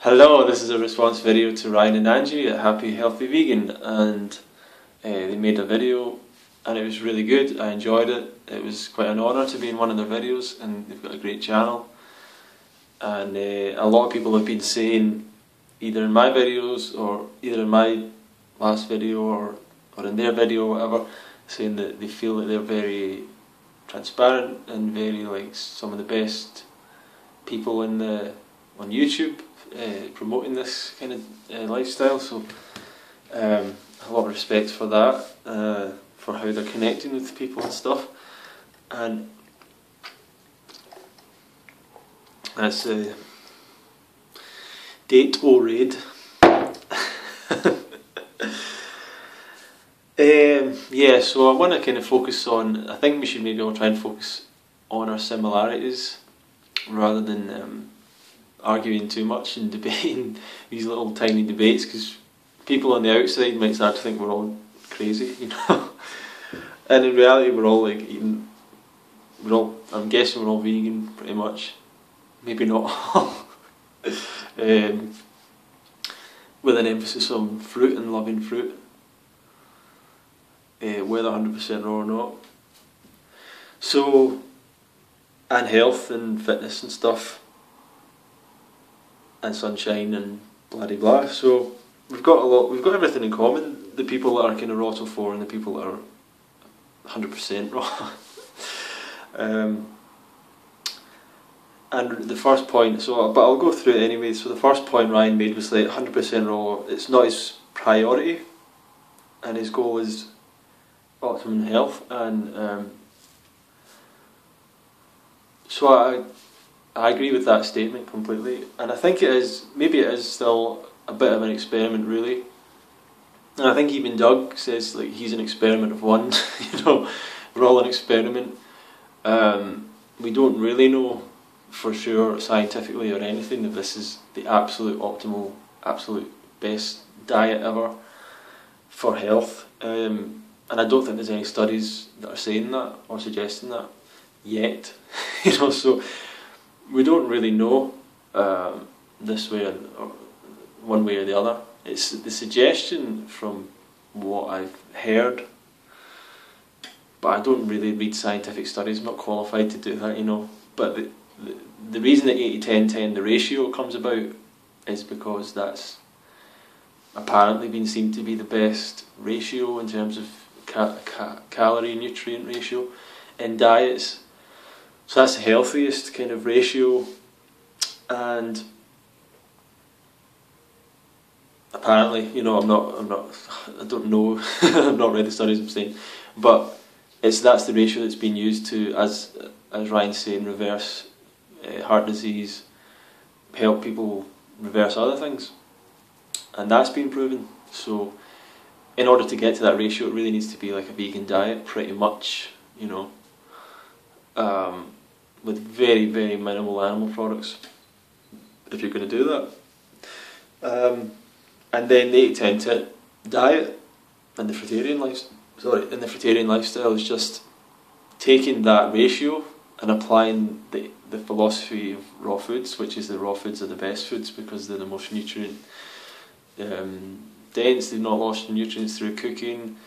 Hello, this is a response video to Ryan and Angie at Happy Healthy Vegan, and they made a video and it was really good. I enjoyed it. It was quite an honour to be in one of their videos, and they've got a great channel. And a lot of people have been saying, either in my videos or either in my last video or in their video or whatever, saying that they feel that they're very transparent and very like some of the best people on YouTube promoting this kind of lifestyle. So a lot of respect for that, for how they're connecting with people and stuff. And that's date or raid. Yeah, so I want to kind of focus on, I think we should maybe all try and focus on our similarities rather than arguing too much and debating these little tiny debates, because people on the outside might start to think we're all crazy, you know. And in reality we're all like eating, I'm guessing we're all vegan pretty much, maybe not all. With an emphasis on fruit and loving fruit, whether 100% raw or not. So, and health and fitness and stuff, and sunshine and blah de blah. So we've got everything in common. The people that are kind of raw till 4 and the people that are 100% raw. And the first point, but I'll go through it anyway. So the first point Ryan made was like 100% raw, it's not his priority, and his goal is optimum health. And so I agree with that statement completely, and I think maybe it is still a bit of an experiment, really. And I think even Doug says like he's an experiment of one. You know, we're all an experiment. We don't really know for sure scientifically or anything that this is the absolute optimal, absolute best diet ever for health. And I don't think there's any studies that are saying that or suggesting that yet. You know, so we don't really know this way or one way or the other. It's the suggestion from what I've heard, but I don't really read scientific studies. I'm not qualified to do that, you know. But the reason that 80-10-10, the ratio, comes about is because that's apparently been seen to be the best ratio in terms of calorie nutrient ratio in diets. So that's the healthiest kind of ratio, and apparently, you know, I don't know, I've not read the studies I'm saying, but that's the ratio that's been used to, as Ryan's saying, reverse heart disease, help people reverse other things, and that's been proven. So in order to get to that ratio, it really needs to be like a vegan diet, pretty much, you know. With very, very minimal animal products, if you're going to do that. And then the 80-10-10 diet and the fruitarian lifestyle is just taking that ratio and applying the philosophy of raw foods, which is the raw foods are the best foods because they're the most nutrient dense. They've not lost nutrients through cooking.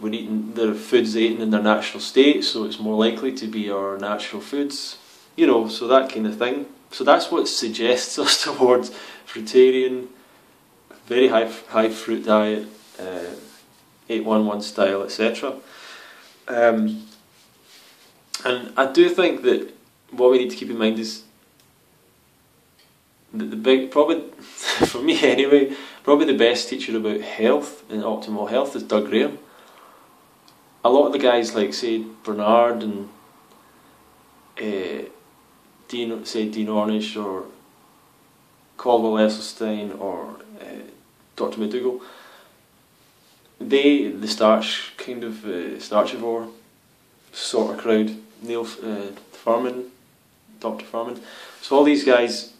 We're eating the foods eaten in their natural state, so it's more likely to be our natural foods, you know, so that kind of thing. So that's what suggests us towards fruitarian, very high fruit diet, 8-1-1 style, etc. And I do think that what we need to keep in mind is that the big, probably for me anyway, probably the best teacher about health and optimal health is Doug Graham. A lot of the guys like, say, Bernard and Dean Ornish or Caldwell Esselstyn or Dr. McDougall, the starch kind of starchivore sort of crowd, Neil Furman, Dr. Furman. So all these guys,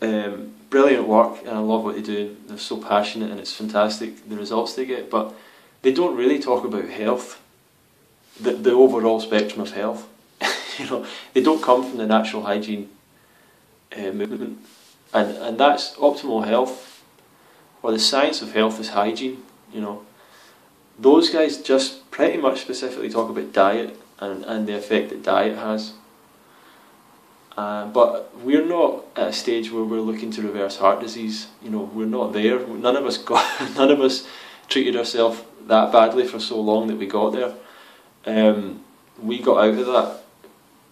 brilliant work, and I love what they do. They're so passionate and it's fantastic, the results they get, but they don't really talk about health. The overall spectrum of health. You know, they don't come from the natural hygiene movement, and that's optimal health, or the science of health is hygiene. You know, those guys just pretty much specifically talk about diet and the effect that diet has. But we're not at a stage where we're looking to reverse heart disease. You know, we're not there. None of us treated ourselves that badly for so long that we got there. We got out of that,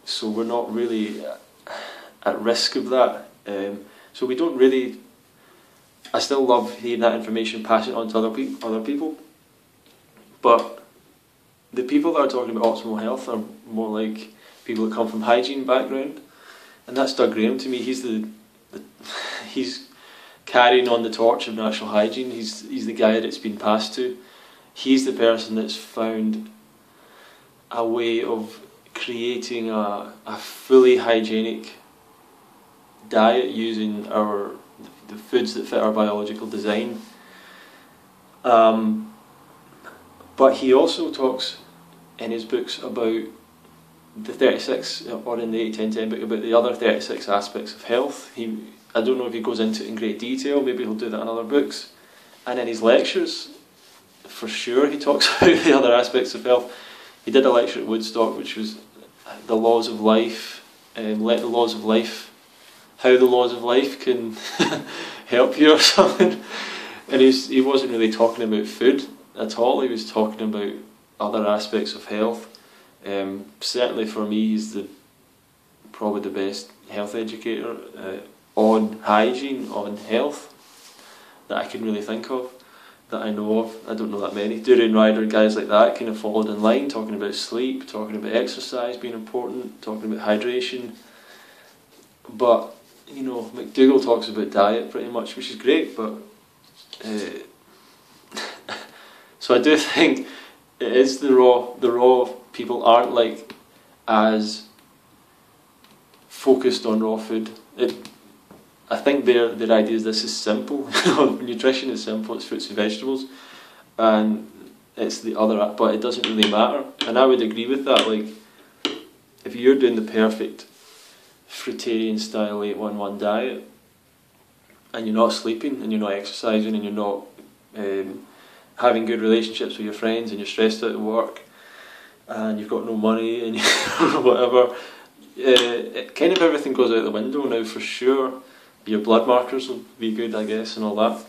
so we're not really at risk of that. So we don't really. I still love hearing that information, passing it on to other people. But the people that are talking about optimal health are more like people that come from hygiene background. And that's Doug Graham to me. He's carrying on the torch of natural hygiene. He's the guy that it's been passed to. He's the person that's found a way of creating a fully hygienic diet using the foods that fit our biological design. But he also talks in his books about the 36, or in the 80-10-10 book, about the other 36 aspects of health. I don't know if he goes into it in great detail, maybe he'll do that in other books. And in his lectures, for sure, he talks about the other aspects of health. He did a lecture at Woodstock, which was the laws of life, how the laws of life can help you or something. And he wasn't really talking about food at all, he was talking about other aspects of health. Certainly for me, he's probably the best health educator on hygiene, on health, that I can really think of, that I know of. I don't know that many. Durian Ryder, guys like that kind of followed in line, talking about sleep, talking about exercise being important, talking about hydration. But, you know, McDougall talks about diet pretty much, which is great, but so I do think it is the raw people aren't like as focused on raw food. I think their idea is this is simple. Nutrition is simple. It's fruits and vegetables, and it's the other. But it doesn't really matter. And I would agree with that. Like, if you're doing the perfect fruitarian style 8-1-1 diet, and you're not sleeping, and you're not exercising, and you're not having good relationships with your friends, and you're stressed out at work, and you've got no money, and whatever, kind of everything goes out the window now for sure. Your blood markers will be good, I guess, and all that,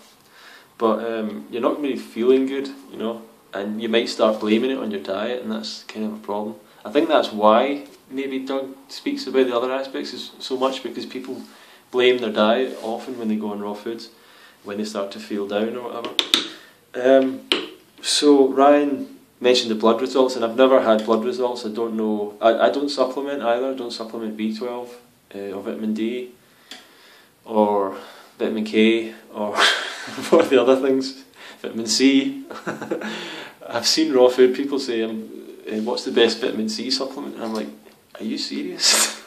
but you're not really feeling good, you know, and you might start blaming it on your diet, and that's kind of a problem. I think that's why maybe Doug speaks about the other aspects is so much, because people blame their diet often when they go on raw foods, when they start to feel down or whatever. So Ryan mentioned the blood results, and I've never had blood results. I don't know. I don't supplement either. I don't supplement B12 or vitamin D or vitamin K or what are the other things? Vitamin C. I've seen raw food people say, what's the best vitamin C supplement? And I'm like, are you serious?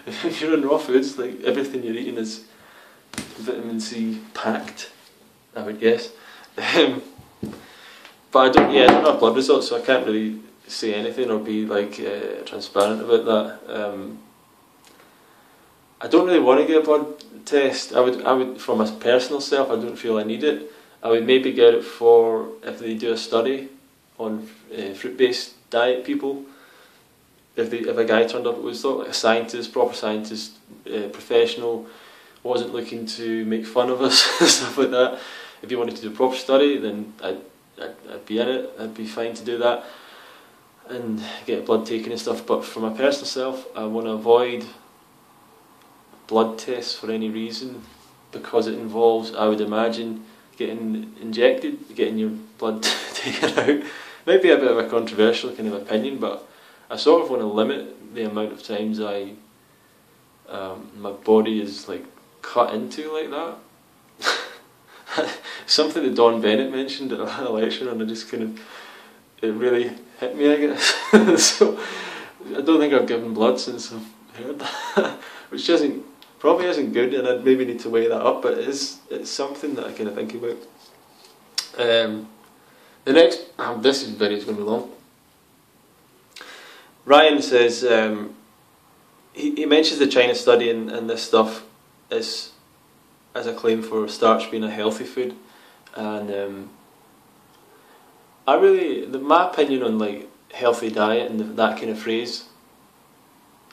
If you're on raw foods, like everything you're eating is vitamin C packed, I would guess. But I don't have blood results, so I can't really say anything or be like transparent about that. I don't really want to get a blood test. I would for my personal self. I don't feel I need it. I would maybe get it for if they do a study on fruit-based diet people. If a guy turned up at Woodstock, like a scientist, proper scientist, professional, wasn't looking to make fun of us and stuff like that. If he wanted to do a proper study, then I'd be in it. I'd be fine to do that and get blood taken and stuff. But for my personal self, I want to avoid blood tests for any reason, because it involves, I would imagine, getting injected, getting your blood taken out. Might be a bit of a controversial kind of opinion, but I sort of want to limit the amount of times my body is like cut into like that. Something that Don Bennett mentioned at a lecture, and it really hit me, I guess. So I don't think I've given blood since I've heard that, which probably isn't good, and I'd maybe need to weigh that up. But it's something that I kind of think about. The next, this video is going to be long. Ryan says he mentions the China study and this stuff as a claim for starch being a healthy food, and my opinion on like healthy diet and that kind of phrase,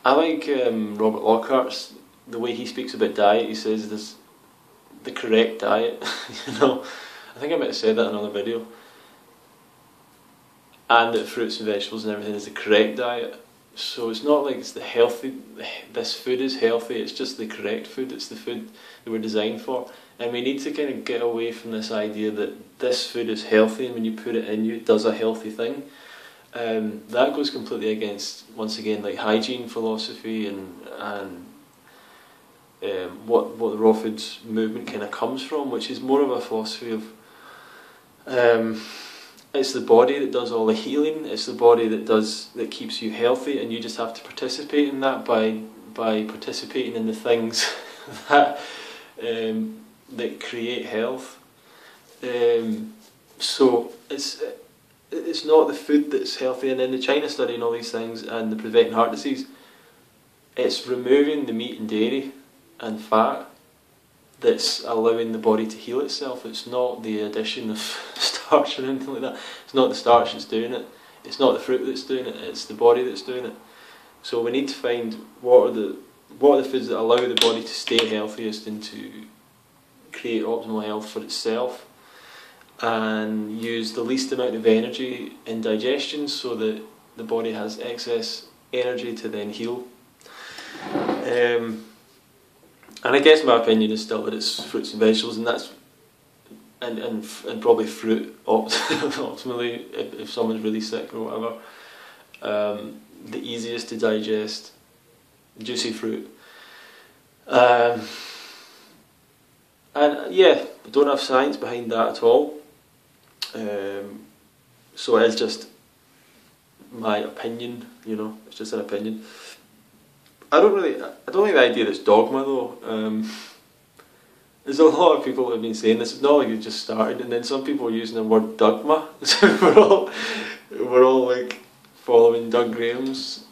I like Robert Lockhart's, the way he speaks about diet. He says there's the correct diet. You know, I think I might have said that in another video. And that fruits and vegetables and everything is the correct diet. So it's not like it's the healthy, this food is healthy, it's just the correct food, it's the food that we're designed for. And we need to kind of get away from this idea that this food is healthy and when you put it in you, it does a healthy thing. That goes completely against, once again, like hygiene philosophy and what the raw foods movement kind of comes from, which is more of a philosophy of it's the body that does all the healing. It's the body that keeps you healthy, and you just have to participate in that by participating in the things that that create health. So it's not the food that's healthy, and in the China study and all these things, and the preventing heart disease, it's removing the meat and dairy and fat that's allowing the body to heal itself. It's not the addition of starch or anything like that. It's not the starch that's doing it. It's not the fruit that's doing it. It's the body that's doing it. So we need to find what are the foods that allow the body to stay healthiest and to create optimal health for itself, and use the least amount of energy in digestion so that the body has excess energy to then heal. And I guess my opinion is still that it's fruits and vegetables, and that's and probably fruit ultimately if someone's really sick or whatever. The easiest to digest, juicy fruit. And yeah, I don't have science behind that at all. So it's just my opinion, you know, it's just an opinion. I don't like the idea that it's dogma though. There's a lot of people who have been saying this. It's not like it just started, and then some people are using the word dogma. So we're all like following Doug Graham's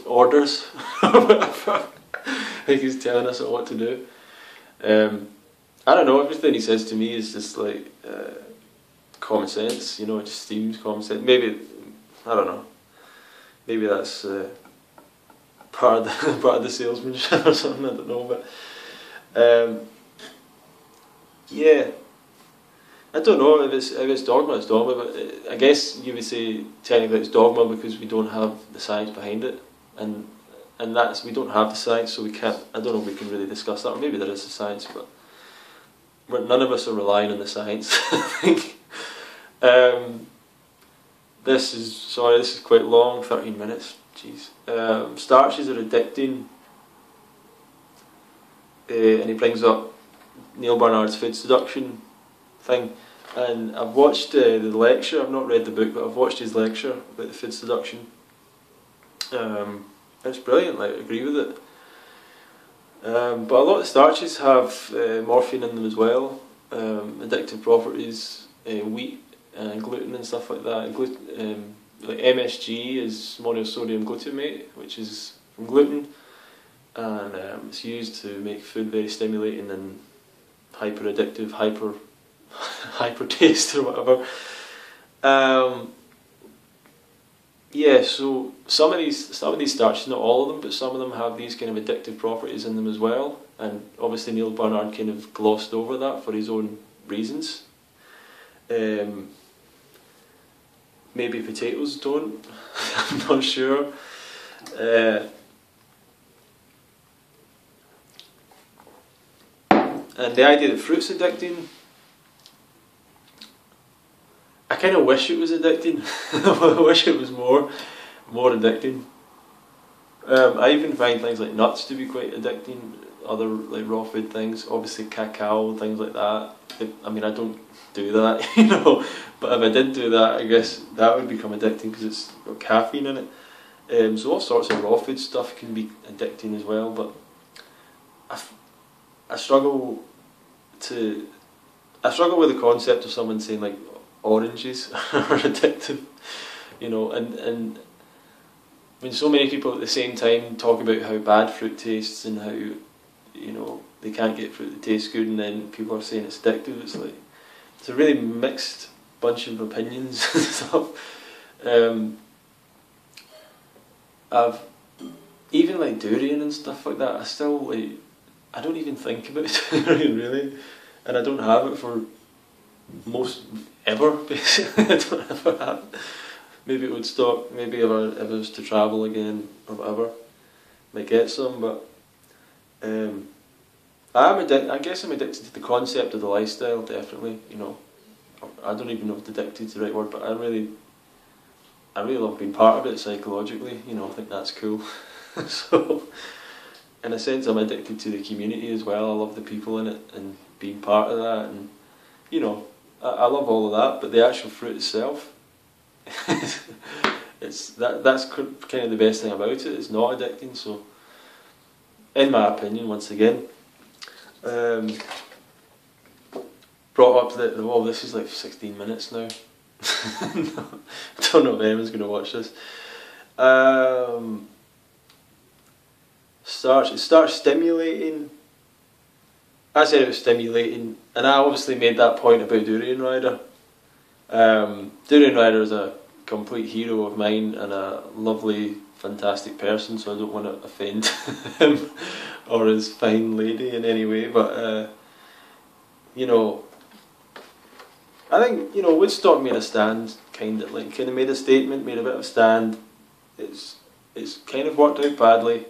orders or whatever. Like he's telling us what to do. I don't know. Everything he says to me is just like common sense. You know, it just seems common sense. Maybe I don't know. Maybe that's part of the salesmanship or something. I don't know, but. Yeah, I don't know if it's dogma. It's dogma, but I guess you would say technically it's dogma because we don't have the science behind it, and that's we don't have the science, so we can't. I don't know if we can really discuss that. Or maybe there is the science, but none of us are relying on the science. I think. This is quite long. 13 minutes. Jeez. Starches are addicting. And he brings up Neil Barnard's food seduction thing, and I've watched the lecture. I've not read the book, but I've watched his lecture about the food seduction. It's brilliant. Like, I agree with it. But a lot of starches have morphine in them as well, addictive properties, wheat and gluten and stuff like that. Like MSG is monosodium glutamate, which is from gluten. And it's used to make food very stimulating and hyper addictive, hyper taste or whatever. Yeah, so some of these starches, not all of them, but some of them have these kind of addictive properties in them as well. And obviously Neil Barnard kind of glossed over that for his own reasons. Maybe potatoes don't. I'm not sure. And the idea that fruit's addicting, I kind of wish it was addicting. I wish it was more addicting. I even find things like nuts to be quite addicting, other like raw food things, obviously cacao, things like that. I mean, I don't do that, you know, but if I did do that, I guess that would become addicting because it's got caffeine in it. So all sorts of raw food stuff can be addicting as well, but I struggle with the concept of someone saying like, oranges are addictive, you know, and when so many people at the same time talk about how bad fruit tastes and how, you know, they can't get fruit that tastes good, and then people are saying it's addictive, it's like, it's a really mixed bunch of opinions and stuff. I've even like durian and stuff like that, I still like, I don't even think about it really, and I don't have it for most ever basically. I don't ever have it. Maybe it would stop, maybe if I was to travel again or whatever, might get some, but I guess I'm addicted to the concept of the lifestyle, definitely, you know. I don't even know if addicted is the right word, but I really love being part of it psychologically, you know, I think that's cool. So, in a sense, I'm addicted to the community as well. I love the people in it and being part of that, and, you know, I love all of that, but the actual fruit itself, that's kind of the best thing about it. It's not addicting. So, in my opinion, once again, brought up that, oh, this is like 16 minutes now. I don't know if anyone's going to watch this. It starts stimulating. I said it was stimulating, and I obviously made that point about Durian Rider. Durian Rider is a complete hero of mine and a lovely, fantastic person, so I don't want to offend him or his fine lady in any way, but you know, I think, you know, Woodstock made a stand, kind of made a statement, made a bit of a stand. It's kind of worked out badly,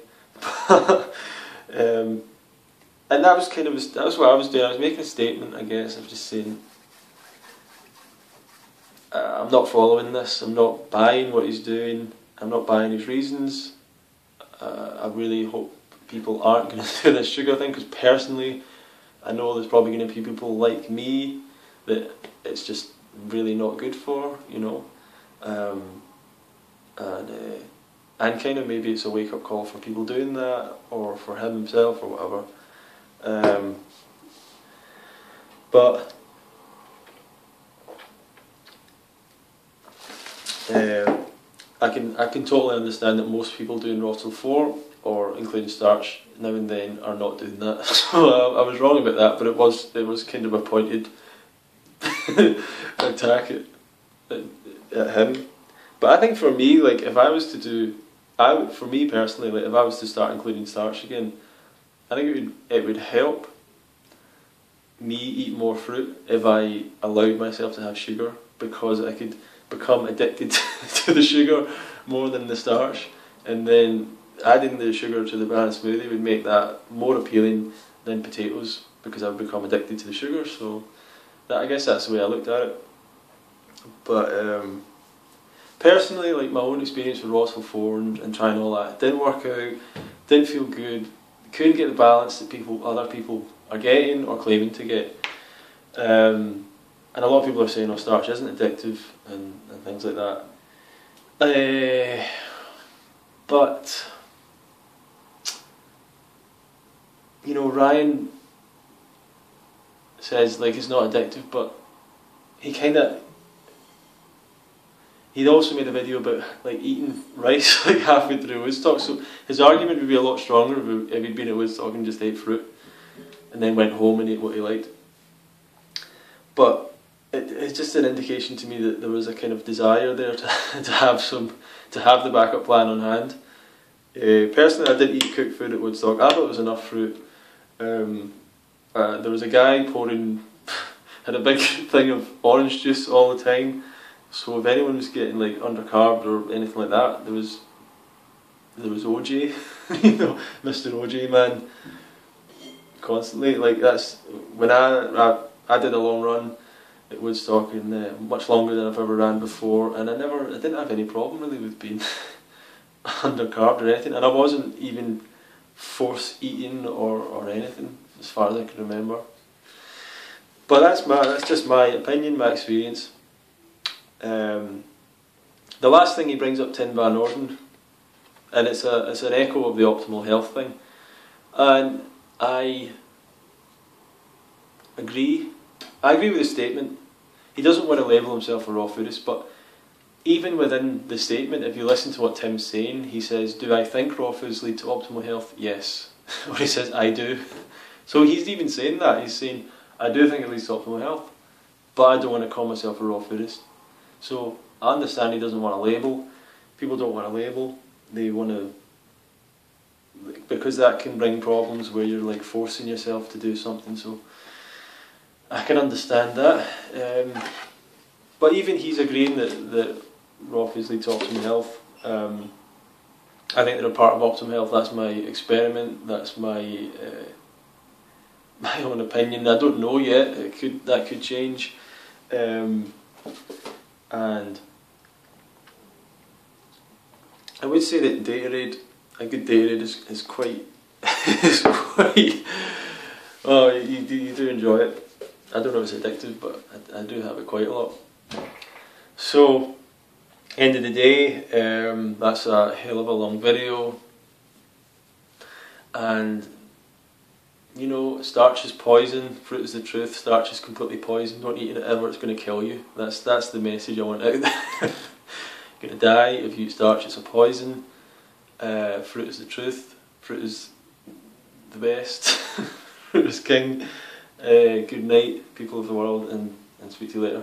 and that was what I was doing. I was making a statement, I guess. I was just saying, I'm not following this. I'm not buying what he's doing. I'm not buying his reasons. I really hope people aren't going to do this sugar thing, because personally, I know there's probably going to be people like me that it's just really not good for, you know, and kind of maybe it's a wake up call for people doing that, or for him himself, or whatever. But I can totally understand that most people doing Ronster 4, or including starch, now and then are not doing that. So I was wrong about that, but it was kind of a pointed attack at him. But I think for me, like, if I was to do, for me personally, like, if I was to start including starch again, I think it would help me eat more fruit if I allowed myself to have sugar, because I could become addicted to the sugar more than the starch, and then adding the sugar to the banana smoothie would make that more appealing than potatoes, because I would become addicted to the sugar. So I guess that's the way I looked at it. But personally, like, my own experience with Ronster 4 and trying all that, it didn't work out, didn't feel good, couldn't get the balance that other people are getting or claiming to get. And a lot of people are saying, oh, starch isn't addictive and things like that. But, you know, Ryan says, like, it's not addictive, but he'd also made a video about, like, eating rice like halfway through Woodstock, so his argument would be a lot stronger if he'd been at Woodstock and just ate fruit and then went home and ate what he liked. But it's just an indication to me that there was a kind of desire there to have the backup plan on hand. Personally, I didn't eat cooked food at Woodstock. I thought it was enough fruit. There was a guy had a big thing of orange juice all the time. So if anyone was getting, like, undercarbed or anything like that, there was OJ, you know, Mr. OJ man, constantly. Like, that's when I did a long run at Woodstock, and much longer than I've ever ran before, and I didn't have any problem really with being undercarbed or anything, and I wasn't even force eating or anything as far as I can remember. But that's just my opinion, my experience. The last thing he brings up, Tin Van Orden, and it's an echo of the optimal health thing, and I agree with his statement. He doesn't want to label himself a raw foodist, but even within the statement, if you listen to what Tim's saying, he says, do I think raw foods lead to optimal health? Yes. Or he says, I do. So he's even saying that. He's saying, I do think it leads to optimal health, but I don't want to call myself a raw foodist. So I understand he doesn't want a label. People don't want a label. They want to, because that can bring problems where you're like forcing yourself to do something. So I can understand that. But even he's agreeing that raw foods lead to optimal health. I think they're a part of optimal health. That's my experiment. That's my my own opinion. I don't know yet. That could change. And I would say that Gatorade, a good Gatorade is quite is quite. Oh, you do enjoy it. I don't know if it's addictive, but I do have it quite a lot. So, end of the day, that's a hell of a long video, and you know, starch is poison, fruit is the truth, starch is completely poison, don't eat it ever, it's going to kill you. That's the message I want out there. You're going to die if you eat starch, it's a poison. Fruit is the truth, fruit is the best, fruit is king. Good night, people of the world, and speak to you later.